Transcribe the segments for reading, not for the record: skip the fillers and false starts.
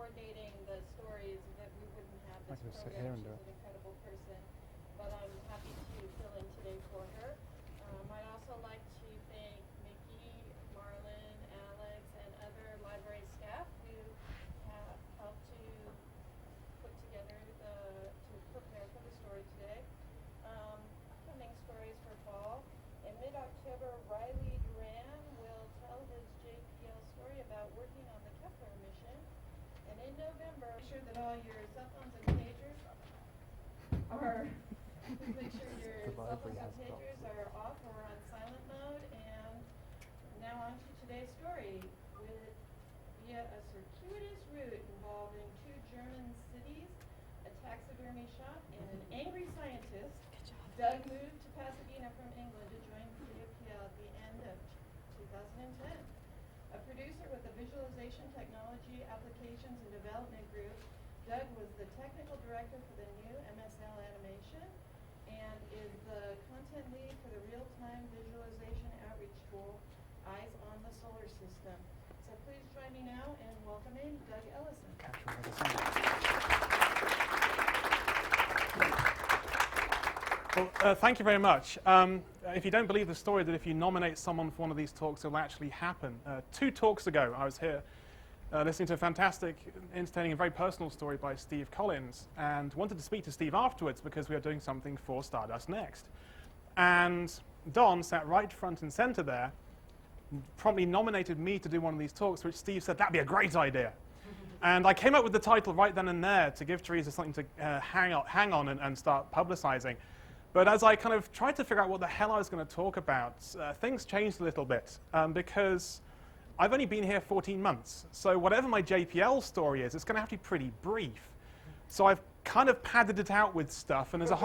coordinating the stories, that we wouldn't have this I can sit program. here and She's do an it. incredible person, but I'm happy to fill in today for her. I'd also like to thank Mickey, Marlon, Alex, and other library staff who have helped to put together to prepare for the story today. Upcoming stories for fall. In mid-October, Riley Duran will tell his JPL story about working on the Kepler mission. And in November, make sure that all your cell phones and pagers are please make sure your cell phones and pagers are off or on silent mode. And now on to today's story. Via a circuitous route involving two German cities, a taxidermy shop, and an angry scientist, Doug moved to Pasadena from England to join JPL at the end of 2010. A producer with the Visualization Technology Applications and Development Group, Doug was the technical director for the new MSL animation and is the content lead for the real-time visualization outreach tool, Eyes on the Solar System. So please join me now in welcoming Doug Ellison. Well, thank you very much. If you don't believe the story that if you nominate someone for one of these talks, it will actually happen. 2 talks ago, I was here listening to a fantastic, entertaining, and very personal story by Steve Collins, and wanted to speak to Steve afterwards because we are doing something for Stardust Next. And Don sat right front and center there, promptly nominated me to do one of these talks, which Steve said, that'd be a great idea. And I came up with the title right then and there to give Teresa something to hang on and start publicizing. But as I kind of tried to figure out what the hell I was going to talk about, things changed a little bit because I've only been here 14 months. So whatever my JPL story is, it's going to have to be pretty brief. So I've kind of padded it out with stuff, and there's a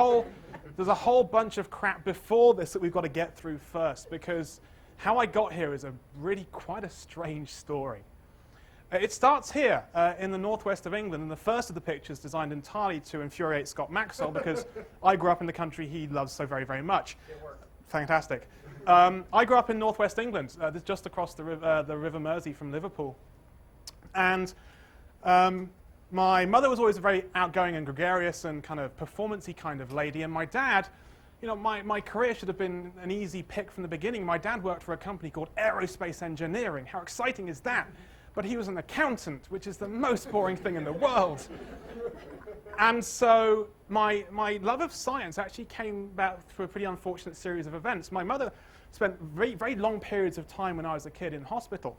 whole bunch of crap before this that we've got to get through first, because how I got here is really quite a strange story. It starts here in the northwest of England, and the first of the pictures designed entirely to infuriate Scott Maxwell because I grew up in the country he loves so very, very much. It worked. Fantastic. I grew up in northwest England, just across the River Mersey from Liverpool. And my mother was always a very outgoing and gregarious and kind of performance-y kind of lady, and my dad, you know, my career should have been an easy pick from the beginning. My dad worked for a company called Aerospace Engineering. How exciting is that? But he was an accountant, which is the most boring thing in the world. And so my love of science actually came about through a pretty unfortunate series of events. My mother spent very, very long periods of time when I was a kid in hospital.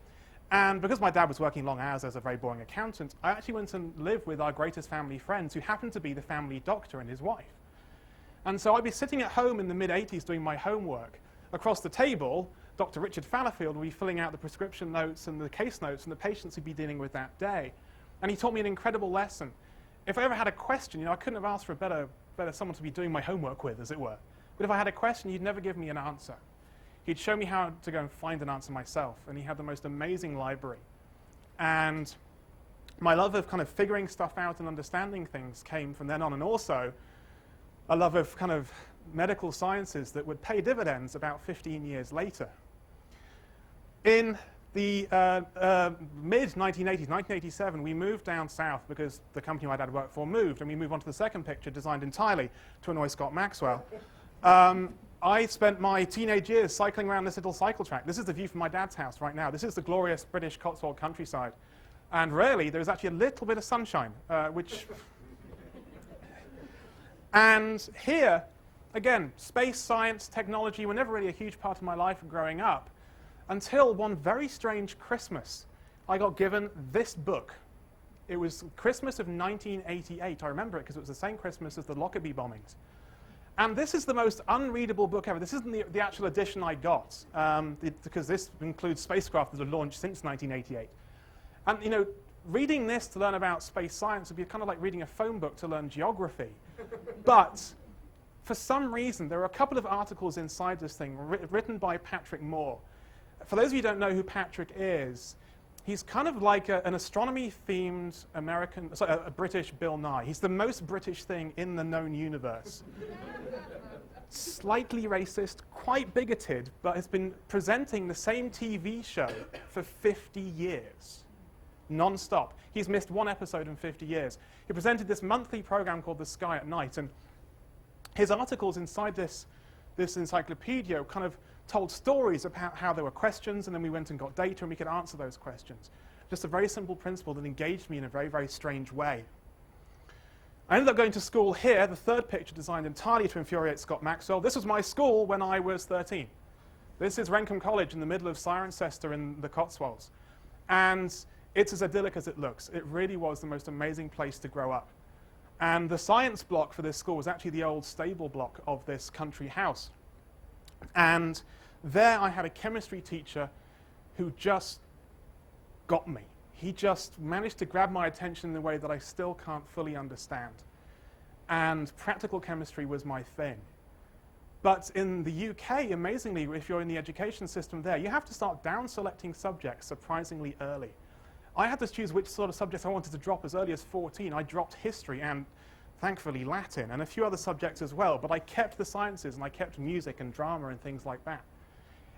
And because my dad was working long hours as a very boring accountant, I actually went and lived with our greatest family friends, who happened to be the family doctor and his wife. And so I'd be sitting at home in the mid-'80s doing my homework. Across the table, Dr. Richard Fallowfield would be filling out the prescription notes and the case notes and the patients he'd be dealing with that day. And he taught me an incredible lesson. If I ever had a question, you know, I couldn't have asked for a better someone to be doing my homework with, as it were. But if I had a question, he'd never give me an answer. He'd show me how to go and find an answer myself, and he had the most amazing library. And my love of kind of figuring stuff out and understanding things came from then on, and also a love of kind of medical sciences that would pay dividends about 15 years later. In the mid-1980s, 1987, we moved down south because the company my dad worked for moved, and we moved on to the second picture, designed entirely to annoy Scott Maxwell. I spent my teenage years cycling around this little cycle track. This is the view from my dad's house right now. This is the glorious British Cotswold countryside. And rarely, there's actually a little bit of sunshine, And here, again, space, science, technology were never really a huge part of my life growing up, until one very strange Christmas, I got given this book. It was Christmas of 1988. I remember it because it was the same Christmas as the Lockerbie bombings. And this is the most unreadable book ever. This isn't the actual edition I got, because this includes spacecraft that have launched since 1988. And, you know, reading this to learn about space science would be kind of like reading a phone book to learn geography. But for some reason, there are a couple of articles inside this thing written by Patrick Moore. For those of you who don't know who Patrick is, he's kind of like an astronomy-themed a British Bill Nye. He's the most British thing in the known universe. Slightly racist, quite bigoted, but has been presenting the same TV show for 50 years. non-stop. He's missed one episode in 50 years. He presented this monthly program called The Sky at Night, and his articles inside this encyclopedia kind of told stories about how there were questions, and then we went and got data and we could answer those questions. Just a very simple principle that engaged me in a very, very strange way. I ended up going to school here, the third picture designed entirely to infuriate Scott Maxwell. This was my school when I was 13. This is Rentham College in the middle of Cirencester in the Cotswolds. And it's as idyllic as it looks. It really was the most amazing place to grow up. And the science block for this school was actually the old stable block of this country house. And there I had a chemistry teacher who just got me. He just managed to grab my attention in a way that I still can't fully understand. And practical chemistry was my thing. But in the UK, amazingly, if you're in the education system there, you have to start down-selecting subjects surprisingly early. I had to choose which sort of subjects I wanted to drop as early as 14. I dropped history and, thankfully, Latin and a few other subjects as well, but I kept the sciences and I kept music and drama and things like that.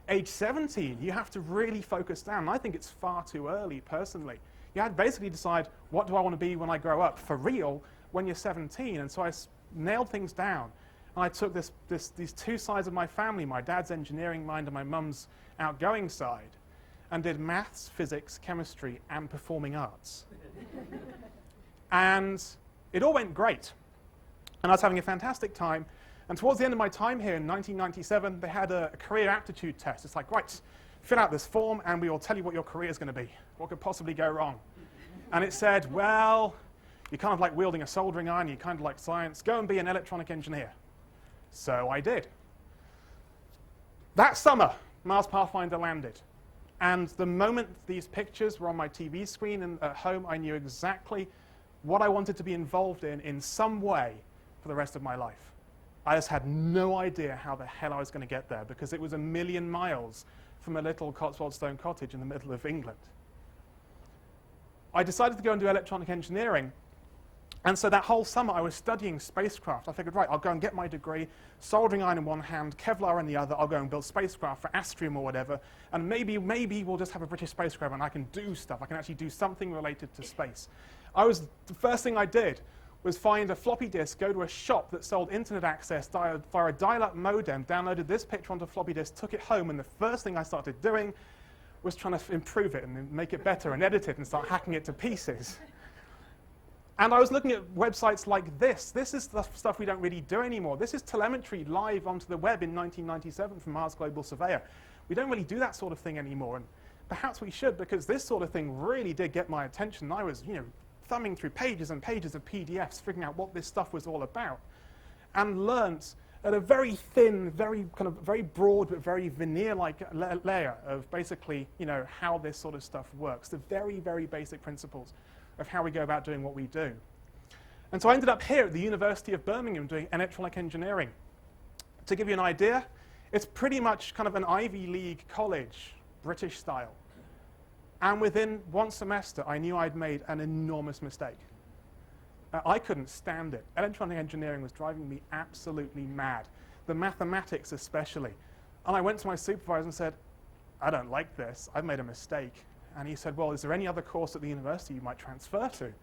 Age 17, you have to really focus down. I think it's far too early, personally. You had to basically decide, what do I want to be when I grow up, for real, when you're 17? And so I nailed things down. And I took these two sides of my family, my dad's engineering mind and my mum's outgoing side, and did maths, physics, chemistry, and performing arts. And it all went great. And I was having a fantastic time. And towards the end of my time here in 1997, they had a career aptitude test. It's like, right, fill out this form and we will tell you what your career is going to be. What could possibly go wrong? And it said, well, you kind of like wielding a soldering iron, you kind of like science, go and be an electronic engineer. So I did. That summer, Mars Pathfinder landed. And the moment these pictures were on my TV screen and at home, I knew exactly what I wanted to be involved in some way for the rest of my life. I just had no idea how the hell I was going to get there because it was a million miles from a little Cotswold stone cottage in the middle of England. I decided to go and do electronic engineering. And so that whole summer I was studying spacecraft. I figured, right, I'll go and get my degree, soldering iron in one hand, Kevlar in the other. I'll go and build spacecraft for Astrium or whatever. And maybe we'll just have a British spacecraft and I can do stuff. I can actually do something related to space. The first thing I did was find a floppy disk, go to a shop that sold internet access via a dial-up modem, downloaded this picture onto a floppy disk, took it home, and the first thing I started doing was trying to improve it and make it better and edit it and start hacking it to pieces. And I was looking at websites like this. This is the stuff we don't really do anymore. This is telemetry live onto the web in 1997 from Mars Global Surveyor. We don't really do that sort of thing anymore, and perhaps we should, because this sort of thing really did get my attention. I was, thumbing through pages and pages of PDFs, figuring out what this stuff was all about, and learnt at a very thin, very broad, but very veneer-like layer of basically, how this sort of stuff works, the very, very basic principles of how we go about doing what we do. And so I ended up here at the University of Birmingham doing electronic engineering. To give you an idea, it's pretty much kind of an Ivy League college, British style. And within one semester, I knew I'd made an enormous mistake. I couldn't stand it. Electronic engineering was driving me absolutely mad, the mathematics especially. And I went to my supervisor and said, I don't like this. I've made a mistake. And he said, well, is there any other course at the university you might transfer to?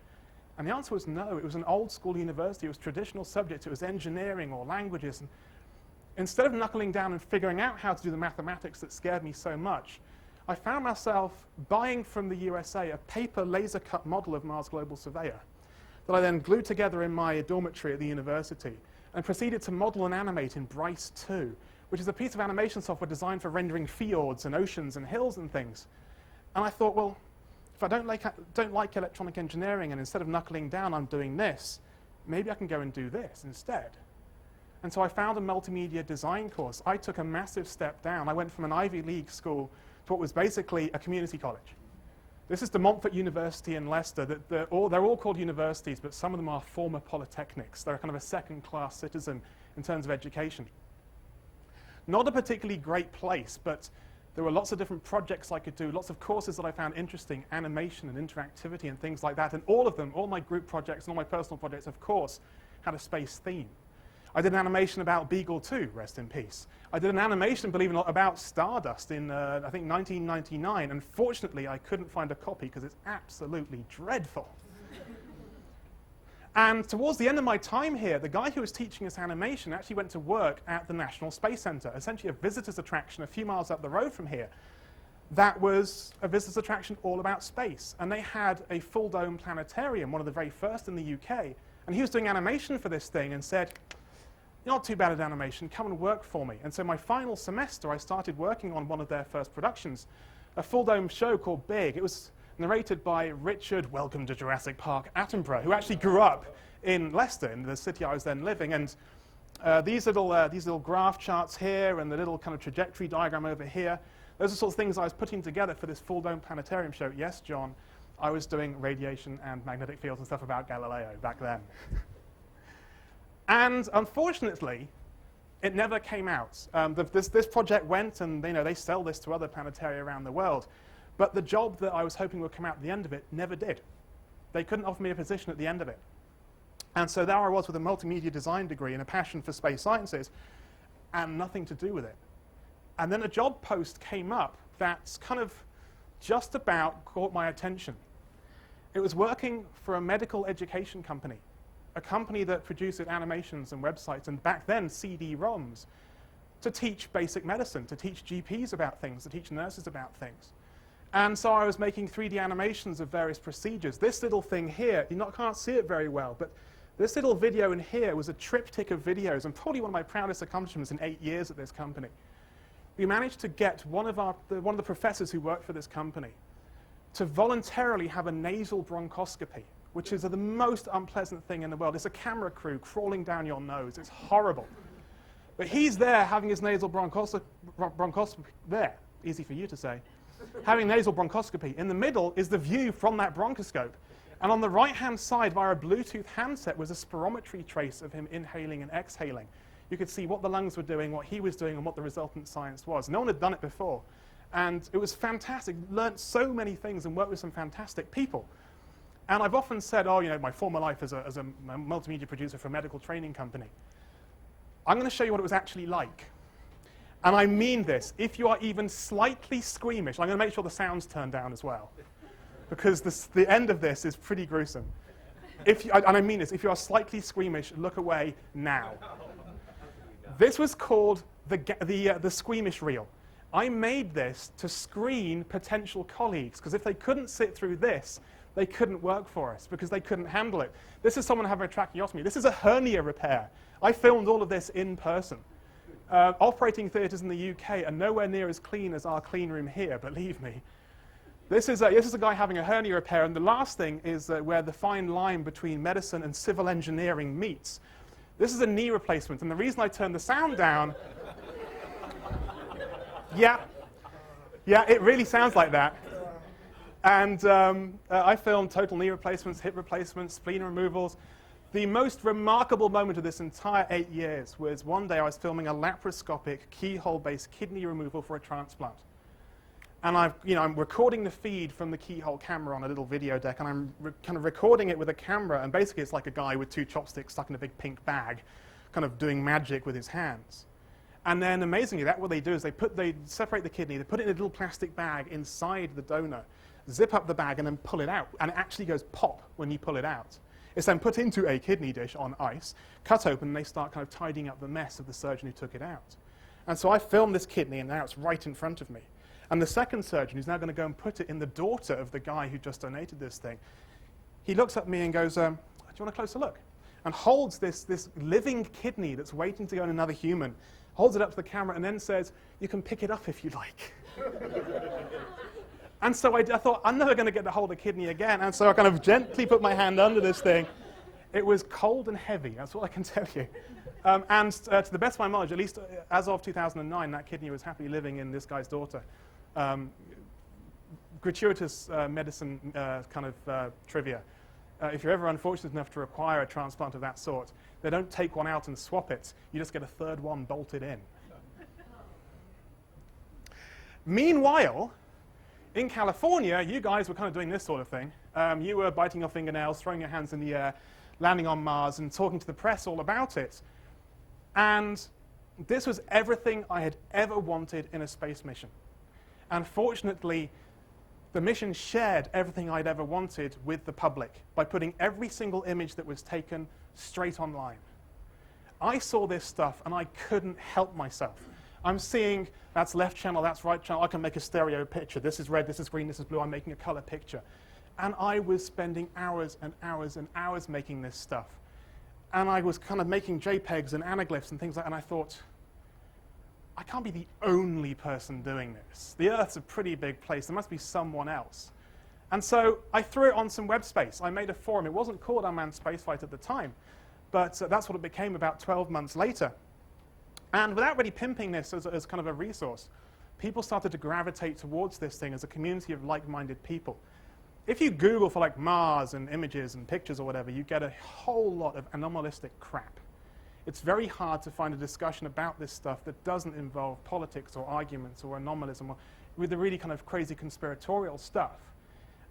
And the answer was no. It was an old school university. It was traditional subjects. It was engineering or languages. And instead of knuckling down and figuring out how to do the mathematics that scared me so much, I found myself buying from the USA a paper laser cut model of Mars Global Surveyor that I then glued together in my dormitory at the university and proceeded to model and animate in Bryce 2, which is a piece of animation software designed for rendering fjords and oceans and hills and things. And I thought, well, if I don't like electronic engineering and instead of knuckling down I'm doing this, maybe I can go and do this instead. And so I found a multimedia design course. I took a massive step down. I went from an Ivy League school to what was basically a community college. This is the Montfort University in Leicester. They're all called universities, but some of them are former polytechnics. They're kind of a second-class citizen in terms of education. Not a particularly great place, but there were lots of different projects I could do, lots of courses that I found interesting, animation and interactivity and things like that. And all of them, all my group projects and all my personal projects, of course, had a space theme. I did an animation about Beagle 2, rest in peace. I did an animation, believe it or not, about Stardust in, I think, 1999. Unfortunately, I couldn't find a copy because it's absolutely dreadful. And towards the end of my time here, the guy who was teaching us animation actually went to work at the National Space Center, essentially a visitor's attraction a few miles up the road from here. That was a visitor's attraction all about space. And they had a full dome planetarium, one of the very first in the UK. And he was doing animation for this thing and said, "You're not too bad at animation, come and work for me." And so my final semester, I started working on one of their first productions, a full dome show called Big. It was narrated by Richard, welcome to Jurassic Park, Attenborough, who actually grew up in Leicester, in the city I was then living. And these little graph charts here and the little kind of trajectory diagram over here, those are the sorts of things I was putting together for this full dome planetarium show. Yes, John, I was doing radiation and magnetic fields and stuff about Galileo back then. And unfortunately, it never came out. This project went, and they sell this to other planetaria around the world. But the job that I was hoping would come out at the end of it never did. They couldn't offer me a position at the end of it. And so there I was with a multimedia design degree and a passion for space sciences, and nothing to do with it. And then a job post came up that's kind of just about caught my attention. It was working for a medical education company, a company that produced animations and websites, and back then CD-ROMs, to teach basic medicine, to teach GPs about things, to teach nurses about things. And so I was making 3D animations of various procedures. This little thing here, you can't see it very well, but this little video in here was a triptych of videos, and probably one of my proudest accomplishments in 8 years at this company. We managed to get one of the professors who worked for this company to voluntarily have a nasal bronchoscopy, which is the most unpleasant thing in the world. It's a camera crew crawling down your nose. It's horrible. But he's there having his nasal bronchoscopy there, easy for you to say, having nasal bronchoscopy. In the middle is the view from that bronchoscope. And on the right-hand side, via a Bluetooth handset, was a spirometry trace of him inhaling and exhaling. You could see what the lungs were doing, what he was doing, and what the resultant science was. No one had done it before. And it was fantastic. Learned so many things and worked with some fantastic people. And I've often said, my former life as a multimedia producer for a medical training company. I'm going to show you what it was actually like. And I mean this. If you are even slightly squeamish, I'm going to make sure the sound's turned down as well, because the end of this is pretty gruesome. And I mean this. If you are slightly squeamish, look away now. This was called the squeamish reel. I made this to screen potential colleagues, because if they couldn't sit through this, they couldn't work for us because they couldn't handle it. This is someone having a tracheotomy. This is a hernia repair. I filmed all of this in person. Operating theatres in the UK are nowhere near as clean as our clean room here, believe me. This is a guy having a hernia repair, and the last thing is where the fine line between medicine and civil engineering meets. This is a knee replacement, and the reason I turned the sound down... Yeah, it really sounds like that. And I filmed total knee replacements, hip replacements, spleen removals. The most remarkable moment of this entire 8 years was one day I was filming a laparoscopic keyhole-based kidney removal for a transplant. And I'm recording the feed from the keyhole camera on a little video deck, and I'm kind of recording it with a camera, and basically it's like a guy with 2 chopsticks stuck in a big pink bag, kind of doing magic with his hands. And then amazingly, what they do is they separate the kidney, they put it in a little plastic bag inside the donor, zip up the bag, and then pull it out. And it actually goes pop when you pull it out. It's then put into a kidney dish on ice, cut open, and they start kind of tidying up the mess of the surgeon who took it out. And so I filmed this kidney, and now it's right in front of me. And the second surgeon, who's now going to go and put it in the daughter of the guy who just donated this thing, he looks at me and goes, do you want a closer look? And holds this living kidney that's waiting to go in another human, holds it up to the camera, and then says, "You can pick it up if you like." And so I thought, I'm never going to get to hold a kidney again. And so I kind of gently put my hand under this thing. It was cold and heavy, that's all I can tell you. And to the best of my knowledge, at least as of 2009, that kidney was happily living in this guy's daughter. Gratuitous medicine kind of trivia. If you're ever unfortunate enough to require a transplant of that sort, they don't take one out and swap it. You just get a third one bolted in. Meanwhile, in California, you guys were kind of doing this sort of thing. You were biting your fingernails, throwing your hands in the air, landing on Mars, and talking to the press all about it. And this was everything I had ever wanted in a space mission. And fortunately, the mission shared everything I'd ever wanted with the public by putting every single image that was taken straight online. I saw this stuff and I couldn't help myself. I'm seeing that's left channel, that's right channel. I can make a stereo picture. This is red, this is green, this is blue. I'm making a color picture. And I was spending hours and hours and hours making this stuff. And I was kind of making JPEGs and anaglyphs and things like that. And I thought, I can't be the only person doing this. The Earth's a pretty big place. There must be someone else. And so I threw it on some web space. I made a forum. It wasn't called Unmanned Spaceflight at the time, but that's what it became about 12 months later. And without really pimping this as kind of a resource, people started to gravitate towards this thing as a community of like-minded people. If you Google for like Mars and images and pictures or whatever, you get a whole lot of anomalistic crap. It's very hard to find a discussion about this stuff that doesn't involve politics or arguments or anomalism or with the really kind of crazy conspiratorial stuff.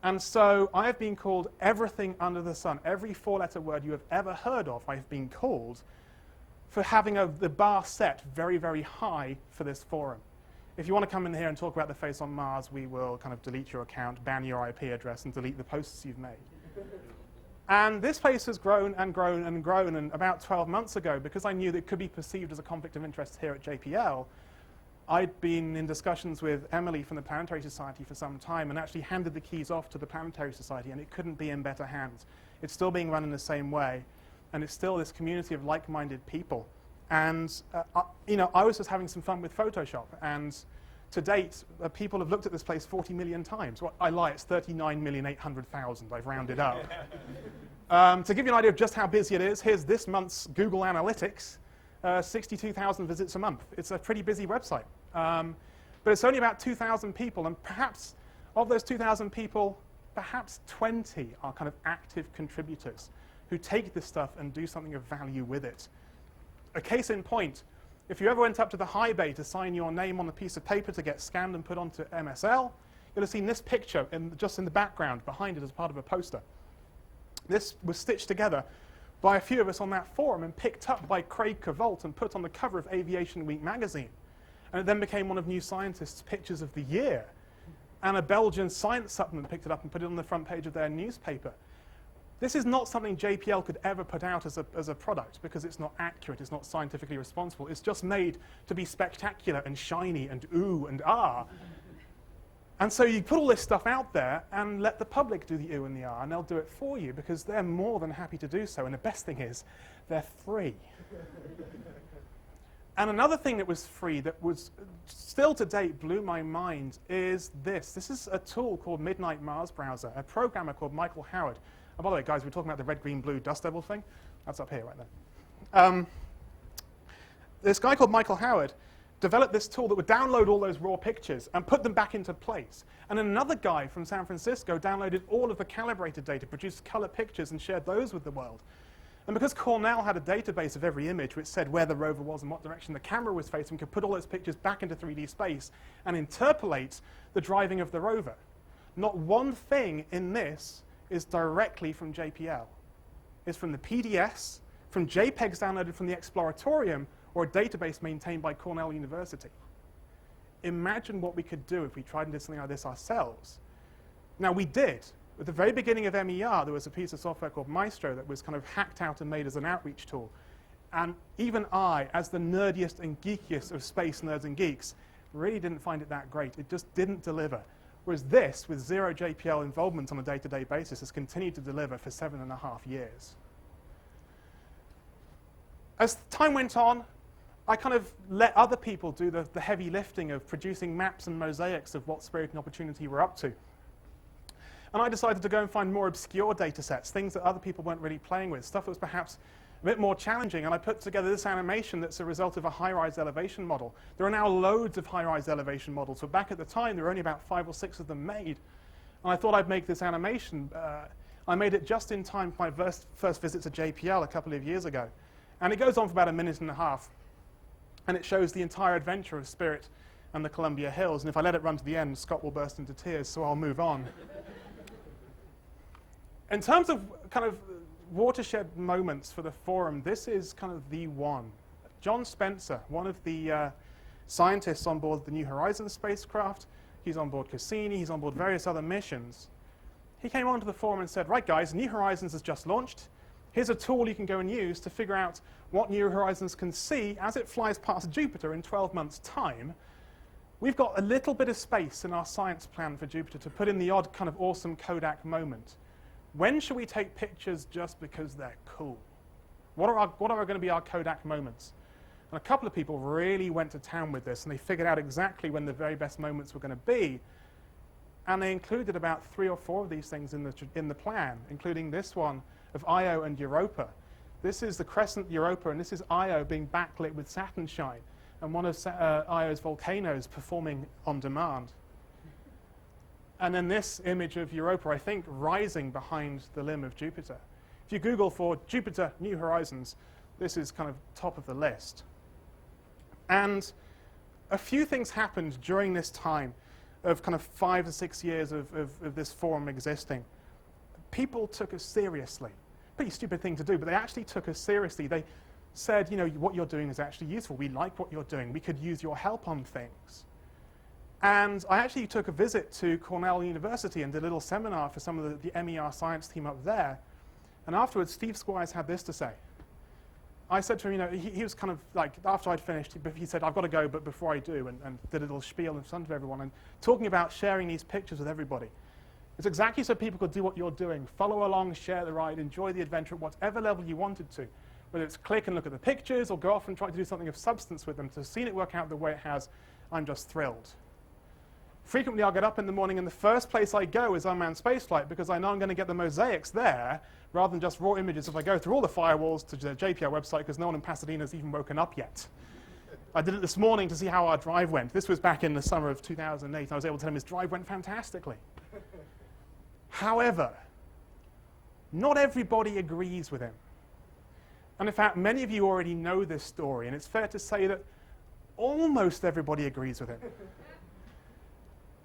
And so I have been called everything under the sun. Every four-letter word you have ever heard of, I've been called for having the bar set very, very high for this forum. If you want to come in here and talk about the face on Mars, we will kind of delete your account, ban your IP address, and delete the posts you've made. And this place has grown and grown and grown, and about 12 months ago, because I knew that it could be perceived as a conflict of interest here at JPL, I'd been in discussions with Emily from the Planetary Society for some time and actually handed the keys off to the Planetary Society, and it couldn't be in better hands. It's still being run in the same way, and it's still this community of like-minded people. And I was just having some fun with Photoshop, and to date, people have looked at this place 40 million times. Well, I lie, it's 39,800,000. I've rounded up. To give you an idea of just how busy it is, here's this month's Google Analytics, 62,000 visits a month. It's a pretty busy website. But it's only about 2,000 people, and perhaps of those 2,000 people, perhaps 20 are kind of active contributors who take this stuff and do something of value with it. A case in point, if you ever went up to the high bay to sign your name on a piece of paper to get scanned and put onto MSL, you'll have seen this picture just in the background behind it as part of a poster. This was stitched together by a few of us on that forum and picked up by Craig Cavolt and put on the cover of Aviation Week magazine. And it then became one of New Scientist's pictures of the year. And a Belgian science supplement picked it up and put it on the front page of their newspaper. This is not something JPL could ever put out as a product because it's not accurate, it's not scientifically responsible. It's just made to be spectacular and shiny and ooh and ah. And so you put all this stuff out there and let the public do the ooh and the ah, and they'll do it for you because they're more than happy to do so. And the best thing is, they're free. And another thing that was free that was still to date blew my mind is this. This is a tool called Midnight Mars Browser, a programmer called Michael Howard. Oh, by the way, guys, we're talking about the red, green, blue dust devil thing. That's up here right there. This guy called Michael Howard developed this tool that would download all those raw pictures and put them back into place. And another guy from San Francisco downloaded all of the calibrated data, produced color pictures, and shared those with the world. And because Cornell had a database of every image which said where the rover was and what direction the camera was facing, we could put all those pictures back into 3D space and interpolate the driving of the rover. Not one thing in this is directly from JPL. It's from the PDS, from JPEGs downloaded from the Exploratorium, or a database maintained by Cornell University. Imagine what we could do if we tried and did something like this ourselves. Now, we did. At the very beginning of MER, there was a piece of software called Maestro that was kind of hacked out and made as an outreach tool. And even I, as the nerdiest and geekiest of space nerds and geeks, really didn't find it that great. It just didn't deliver. Whereas this, with zero JPL involvement on a day-to-day basis, has continued to deliver for 7.5 years. As time went on, I kind of let other people do the heavy lifting of producing maps and mosaics of what Spirit and Opportunity were up to. And I decided to go and find more obscure data sets, things that other people weren't really playing with, stuff that was perhaps a bit more challenging. And I put together this animation that's a result of a high-rise elevation model. There are now loads of high-rise elevation models. So back at the time, there were only about 5 or 6 of them made. And I thought I'd make this animation. I made it just in time for my first visit to JPL a couple of years ago. And it goes on for about 1.5 minutes. And it shows the entire adventure of Spirit and the Columbia Hills. And if I let it run to the end, Scott will burst into tears, so I'll move on. In terms of kind of watershed moments for the forum, this is kind of the one. John Spencer, one of the scientists on board the New Horizons spacecraft, he's on board Cassini, he's on board various other missions. He came onto the forum and said, right guys, New Horizons has just launched. Here's a tool you can go and use to figure out what New Horizons can see as it flies past Jupiter in 12 months' time. We've got a little bit of space in our science plan for Jupiter to put in the odd kind of awesome Kodak moment. When should we take pictures just because they're cool? What are going to be our Kodak moments? And a couple of people really went to town with this, and they figured out exactly when the very best moments were going to be. And they included about 3 or 4 of these things in the plan, including this one of Io and Europa. This is the crescent Europa, and this is Io being backlit with Saturn shine, and one of Io's volcanoes performing on demand. And then this image of Europa, I think, rising behind the limb of Jupiter. If you Google for Jupiter New Horizons, this is kind of top of the list. And a few things happened during this time of kind of 5 to 6 years of this forum existing. People took us seriously. Pretty stupid thing to do, but they actually took us seriously. They said, you know, what you're doing is actually useful. We like what you're doing. We could use your help on things. And I actually took a visit to Cornell University and did a little seminar for some of the MER science team up there. And afterwards, Steve Squires had this to say. I said to him, you know, he was kind of like, after I'd finished, he said, I've got to go, but before I do, and did a little spiel in front of everyone, and talking about sharing these pictures with everybody. It's exactly so people could do what you're doing. Follow along, share the ride, enjoy the adventure at whatever level you wanted to. Whether it's click and look at the pictures, or go off and try to do something of substance with them. To see it work out the way it has, I'm just thrilled. Frequently, I'll get up in the morning, and the first place I go is unmanned spaceflight, because I know I'm going to get the mosaics there, rather than just raw images if I go through all the firewalls to the JPL website, because no one in Pasadena has even woken up yet. I did it this morning to see how our drive went. This was back in the summer of 2008. I was able to tell him his drive went fantastically. However, not everybody agrees with him. And in fact, many of you already know this story, and it's fair to say that almost everybody agrees with him.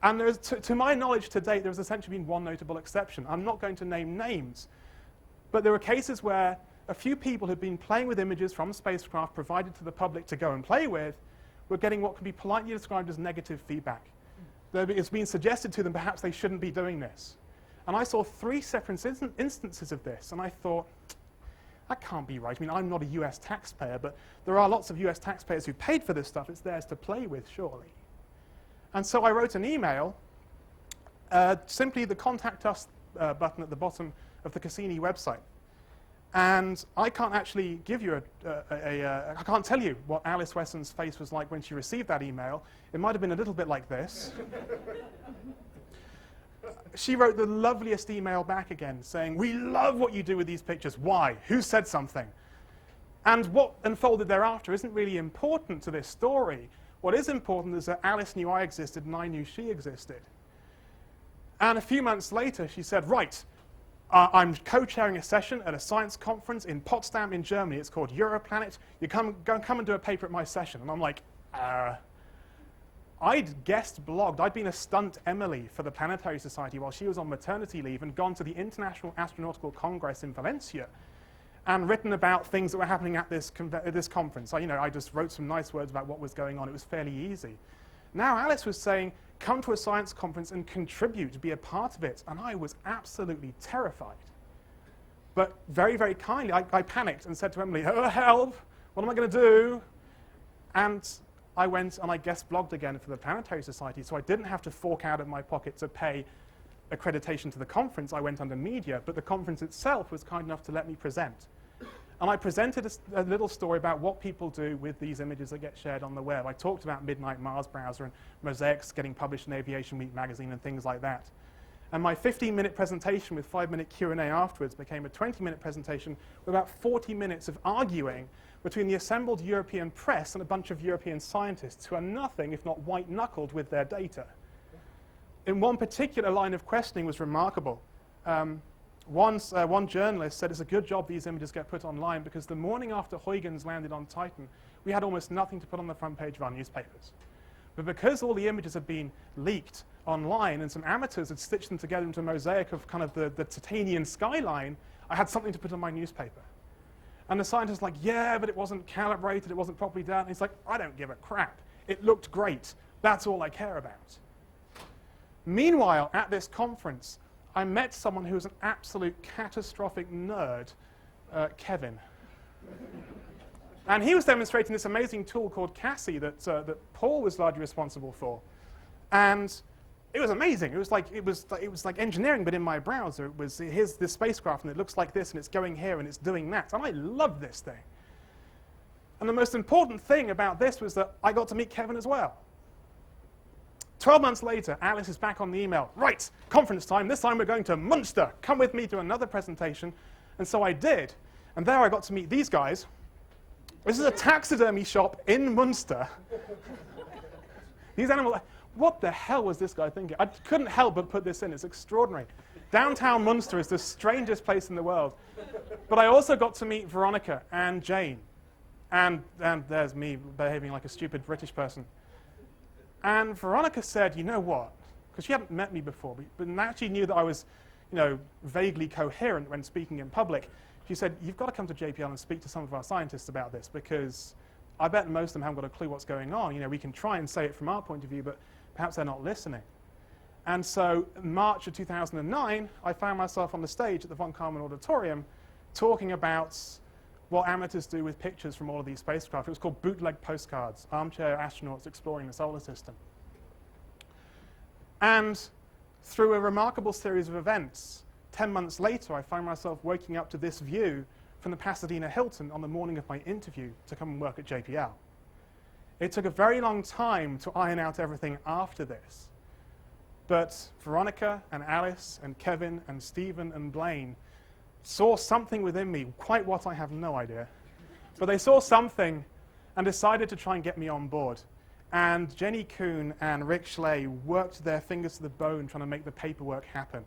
And there's, to my knowledge to date, there's essentially been one notable exception. I'm not going to name names, but there were cases where a few people who'd been playing with images from spacecraft provided to the public to go and play with were getting what can be politely described as negative feedback. It's been suggested to them perhaps they shouldn't be doing this. And I saw 3 separate instances of this, and I thought, that can't be right. I mean, I'm not a US taxpayer, but there are lots of US taxpayers who paid for this stuff. It's theirs to play with, surely. And so I wrote an email, simply the contact us button at the bottom of the Cassini website. And I can't actually give you I can't tell you what Alice Wesson's face was like when she received that email. It might have been a little bit like this. She wrote the loveliest email back again saying, we love what you do with these pictures. Why? Who said something? And what unfolded thereafter isn't really important to this story. What is important is that Alice knew I existed and I knew she existed. And a few months later, she said, right, I'm co-chairing a session at a science conference in Potsdam in Germany. It's called Europlanet. You come and do a paper at my session. And I'm like, I'd guest blogged. I'd been a stunt Emily for the Planetary Society while she was on maternity leave and gone to the International Astronautical Congress in Valencia and written about things that were happening at this conference. I just wrote some nice words about what was going on. It was fairly easy. Now Alice was saying, come to a science conference and contribute, be a part of it. And I was absolutely terrified. But very, very kindly, I panicked and said to Emily, oh, help, what am I going to do? And I went and I guest blogged again for the Planetary Society, so I didn't have to fork out of my pocket to pay accreditation to the conference. I went under media, but the conference itself was kind enough to let me present. And I presented a little story about what people do with these images that get shared on the web. I talked about Midnight Mars Browser and mosaics getting published in Aviation Week magazine and things like that. And my 15-minute presentation with 5-minute Q&A afterwards became a 20-minute presentation with about 40 minutes of arguing between the assembled European press and a bunch of European scientists who are nothing if not white-knuckled with their data. In one particular line of questioning was remarkable. One journalist said it's a good job these images get put online because the morning after Huygens landed on Titan, we had almost nothing to put on the front page of our newspapers. But because all the images had been leaked online and some amateurs had stitched them together into a mosaic of kind of the Titanian skyline, I had something to put on my newspaper. And the scientist was like, yeah, but it wasn't calibrated, it wasn't properly done. And he's like, I don't give a crap. It looked great. That's all I care about. Meanwhile, at this conference, I met someone who was an absolute catastrophic nerd, Kevin. And he was demonstrating this amazing tool called Cassie that Paul was largely responsible for. And it was amazing. It was like engineering, but in my browser. It was, here's this spacecraft, and it looks like this, and it's going here, and it's doing that. And I love this thing. And the most important thing about this was that I got to meet Kevin as well. 12 months later, Alice is back on the email. Right, conference time. This time we're going to Munster. Come with me to another presentation. And so I did. And there I got to meet these guys. This is a taxidermy shop in Munster. These animals, what the hell was this guy thinking? I couldn't help but put this in. It's extraordinary. Downtown Munster is the strangest place in the world. But I also got to meet Veronica and Jane. And there's me behaving like a stupid British person. And Veronica said, you know what? Because she hadn't met me before, but now she knew that I was, vaguely coherent when speaking in public. She said, you've got to come to JPL and speak to some of our scientists about this, because I bet most of them haven't got a clue what's going on. We can try and say it from our point of view, but perhaps they're not listening. And so in March of 2009, I found myself on the stage at the Von Karman Auditorium talking about what amateurs do with pictures from all of these spacecraft. It was called bootleg postcards, armchair astronauts exploring the solar system. And through a remarkable series of events, 10 months later, I found myself waking up to this view from the Pasadena Hilton on the morning of my interview to come and work at JPL. It took a very long time to iron out everything after this. But Veronica and Alice and Kevin and Stephen and Blaine saw something within me, quite what I have no idea. But they saw something and decided to try and get me on board. And Jenny Kuhn and Rick Schley worked their fingers to the bone trying to make the paperwork happen.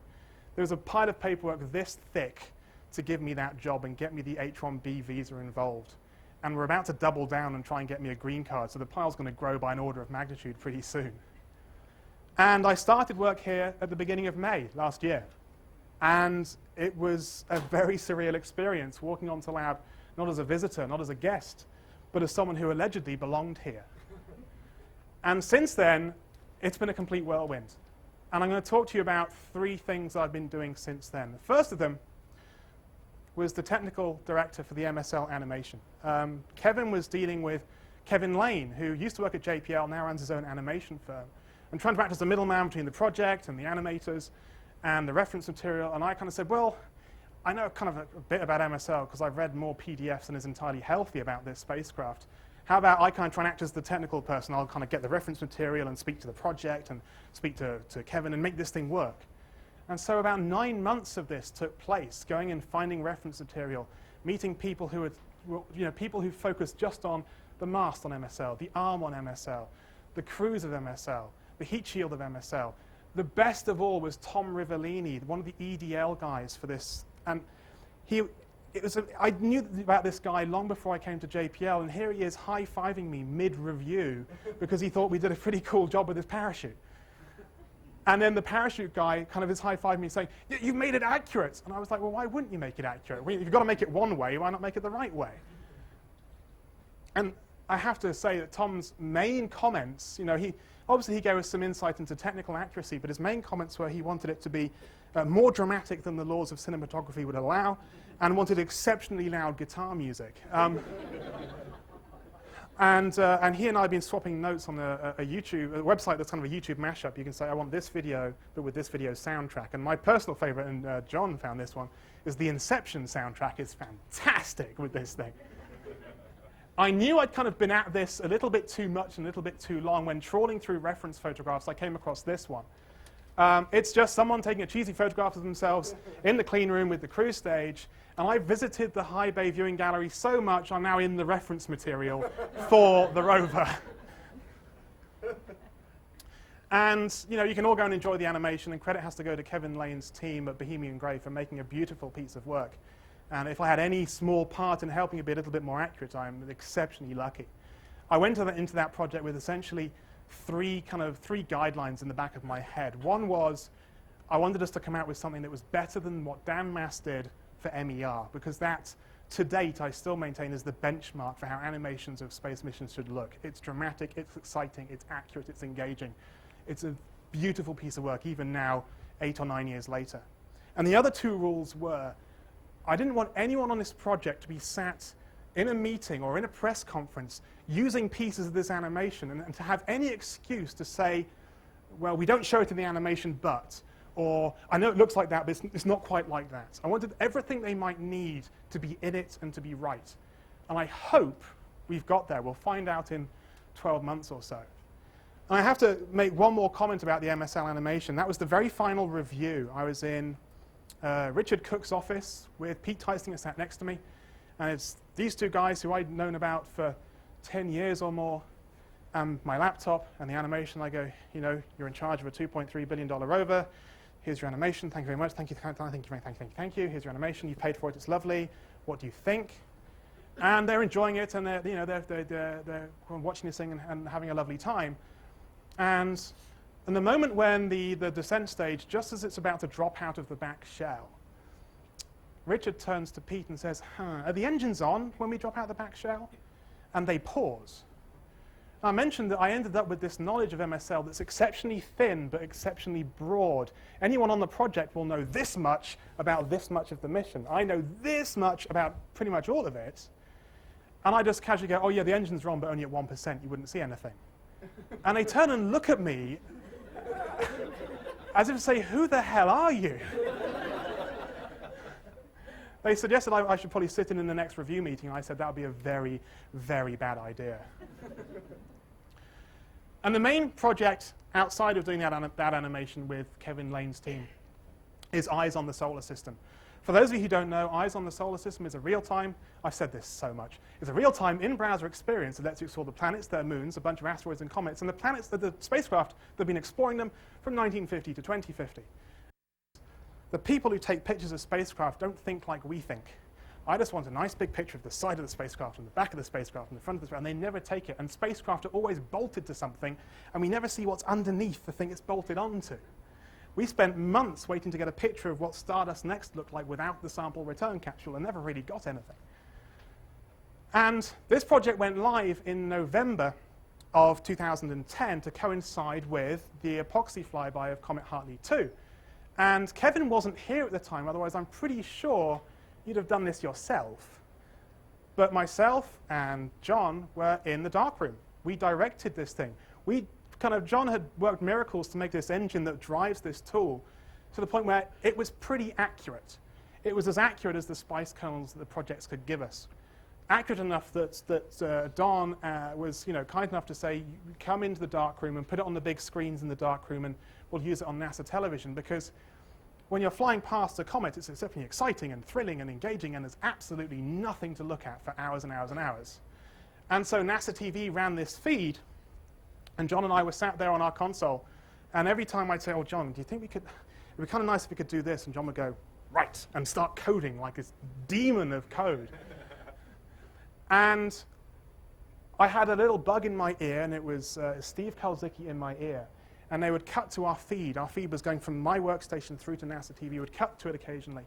There was a pile of paperwork this thick to give me that job and get me the H-1B visa involved. And we're about to double down and try and get me a green card, so the pile's going to grow by an order of magnitude pretty soon. And I started work here at the beginning of May last year. And it was a very surreal experience, walking onto lab not as a visitor, not as a guest, but as someone who allegedly belonged here. And since then, it's been a complete whirlwind. And I'm going to talk to you about 3 things I've been doing since then. The first of them was the technical director for the MSL animation. Kevin was dealing with Kevin Lane, who used to work at JPL, now runs his own animation firm, and trying to act as the middleman between the project and the animators and the reference material. And I kind of said, well, I know kind of a bit about MSL because I've read more PDFs than is entirely healthy about this spacecraft. How about I kind of try and act as the technical person? I'll kind of get the reference material and speak to the project and speak to Kevin and make this thing work. And so about 9 months of this took place, going and finding reference material, meeting people who people who focused just on the mast on MSL, the arm on MSL, the cruise of MSL, the heat shield of MSL. The best of all was Tom Rivellini, one of the EDL guys for this. And I knew about this guy long before I came to JPL, and here he is high-fiving me mid-review because he thought we did a pretty cool job with his parachute. And then the parachute guy kind of is high-fiving me saying, you've made it accurate. And I was like, well, why wouldn't you make it accurate? If you've got to make it one way, why not make it the right way? And I have to say that Tom's main comments, obviously he gave us some insight into technical accuracy, but his main comments were he wanted it to be more dramatic than the laws of cinematography would allow, and wanted exceptionally loud guitar music. And he and I have been swapping notes on a website that's kind of a YouTube mashup. You can say, I want this video, but with this video soundtrack. And my personal favorite, and John found this one, is the Inception soundtrack. It's fantastic with this thing. I knew I'd kind of been at this a little bit too much and a little bit too long. When trawling through reference photographs, I came across this one. It's just someone taking a cheesy photograph of themselves in the clean room with the crew stage. And I visited the high bay viewing gallery so much, I'm now in the reference material for the rover. And you can all go and enjoy the animation, and credit has to go to Kevin Lane's team at Bohemian Grey for making a beautiful piece of work. And if I had any small part in helping it be a little bit more accurate, I'm exceptionally lucky. I went into that project with essentially three guidelines in the back of my head. One was I wanted us to come out with something that was better than what Dan Mass did for MER, because that to date, I still maintain is the benchmark for how animations of space missions should look. It's dramatic, it's exciting, it's accurate, it's engaging. It's a beautiful piece of work, even now, 8 or 9 years later. And the other two rules were, I didn't want anyone on this project to be sat in a meeting or in a press conference using pieces of this animation and to have any excuse to say, well, we don't show it in the animation, but, or I know it looks like that, but it's not quite like that. I wanted everything they might need to be in it and to be right. And I hope we've got there. We'll find out in 12 months or so. And I have to make one more comment about the MSL animation. That was the very final review. I was in Richard Cook's office with Pete Tysinger sat next to me. And it's these two guys who I'd known about for 10 years or more, and my laptop and the animation. I go, you know, you're in charge of a $2.3 billion rover. Here's your animation. Thank you very much. Thank you, thank you, thank you. Here's your animation. You paid for it. It's lovely. What do you think? And they're enjoying it, and they're watching this thing and having a lovely time. And in the moment when the descent stage, just as it's about to drop out of the back shell, Richard turns to Pete and says, are the engines on when we drop out the back shell? And they pause. I mentioned that I ended up with this knowledge of MSL that's exceptionally thin but exceptionally broad. Anyone on the project will know this much about this much of the mission. I know this much about pretty much all of it. And I just casually go, oh yeah, the engine's wrong, but only at 1%. You wouldn't see anything. And they turn and look at me as if to say, who the hell are you? They suggested I should probably sit in the next review meeting. I said that would be a very, very bad idea. And the main project outside of doing that animation with Kevin Lane's team is Eyes on the Solar System. For those of you who don't know, Eyes on the Solar System is a real-time, I've said this so much, it's a real-time in-browser experience that lets you explore the planets, their moons, a bunch of asteroids and comets, and the planets, the spacecraft that have been exploring them from 1950 to 2050. The people who take pictures of spacecraft don't think like we think. I just want a nice big picture of the side of the spacecraft and the back of the spacecraft and the front of the spacecraft, and they never take it. And spacecraft are always bolted to something, and we never see what's underneath the thing it's bolted onto. We spent months waiting to get a picture of what Stardust Next looked like without the sample return capsule and never really got anything. And this project went live in November of 2010 to coincide with the epoxy flyby of Comet Hartley 2. And Kevin wasn't here at the time, otherwise I'm pretty sure you'd have done this yourself. But myself and John were in the darkroom. We directed this thing. John had worked miracles to make this engine that drives this tool to the point where it was pretty accurate. It was as accurate as the spice kernels that the projects could give us. Accurate enough that Don was kind enough to say, come into the darkroom and put it on the big screens in the darkroom and we'll use it on NASA television, because when you're flying past a comet, it's exceptionally exciting and thrilling and engaging, and there's absolutely nothing to look at for hours and hours and hours. And so NASA TV ran this feed, and John and I were sat there on our console, and every time I'd say, oh, John, do you think it'd be kind of nice if we could do this? And John would go, right, and start coding like this demon of code. And I had a little bug in my ear, and it was Steve Kalzicki in my ear. And they would cut to our feed. Our feed was going from my workstation through to NASA TV. We would cut to it occasionally.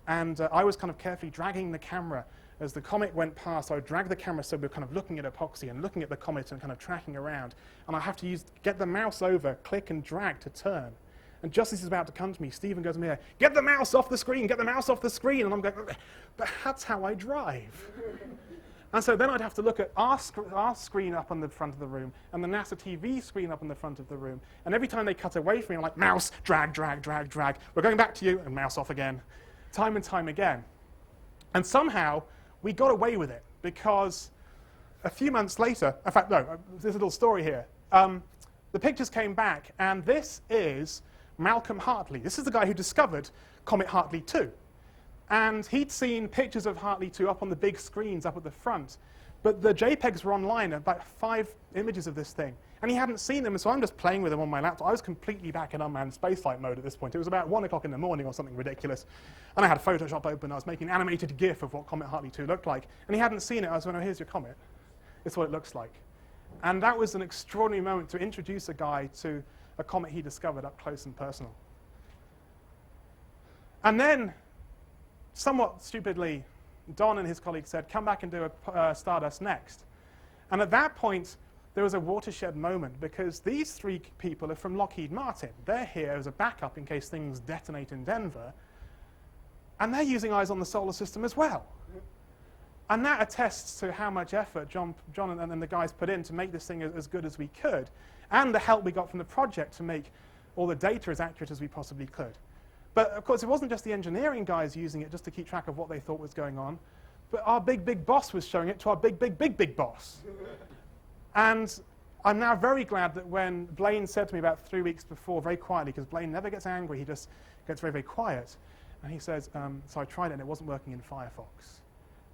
And I was kind of carefully dragging the camera. As the comet went past, I would drag the camera so we were kind of looking at epoxy and looking at the comet and kind of tracking around. And I have to get the mouse over, click and drag to turn. And just as he's about to come to me, Stephen goes to me, get the mouse off the screen, get the mouse off the screen. And I'm going, but that's how I drive. And so then I'd have to look at our screen up on the front of the room and the NASA TV screen up on the front of the room. And every time they cut away from me, I'm like, mouse, drag, drag, drag, drag. We're going back to you, and mouse off again, time and time again. And somehow we got away with it, because a few months later, in fact, no, there's a little story here. The pictures came back, and this is Malcolm Hartley. This is the guy who discovered Comet Hartley 2. And he'd seen pictures of Hartley 2 up on the big screens up at the front. But the JPEGs were online, about 5 images of this thing. And he hadn't seen them, and so I'm just playing with them on my laptop. I was completely back in unmanned spaceflight mode at this point. It was about 1 o'clock in the morning or something ridiculous. And I had Photoshop open. I was making an animated GIF of what Comet Hartley 2 looked like. And he hadn't seen it. I was going, oh, here's your comet. It's what it looks like. And that was an extraordinary moment to introduce a guy to a comet he discovered up close and personal. And then, somewhat stupidly, Don and his colleagues said, come back and do a Stardust Next. And at that point, there was a watershed moment because these three people are from Lockheed Martin. They're here as a backup in case things detonate in Denver. And they're using Eyes on the Solar System as well. And that attests to how much effort John and the guys put in to make this thing as good as we could, and the help we got from the project to make all the data as accurate as we possibly could. But of course, it wasn't just the engineering guys using it just to keep track of what they thought was going on, but our big boss was showing it to our big boss. And I'm now very glad that when Blaine said to me about 3 weeks before, very quietly, because Blaine never gets angry, he just gets very quiet, and he says, so I tried it and it wasn't working in Firefox.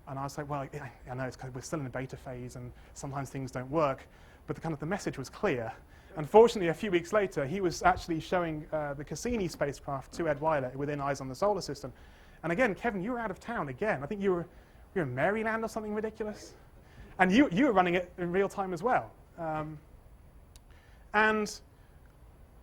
And I was like, well, I know it's because we're still in the beta phase and sometimes things don't work, but the message was clear. Unfortunately, a few weeks later, he was actually showing the Cassini spacecraft to Ed Weiler within Eyes on the Solar System. And again, Kevin, you were out of town again. I think you were in Maryland or something ridiculous. And you were running it in real time as well. And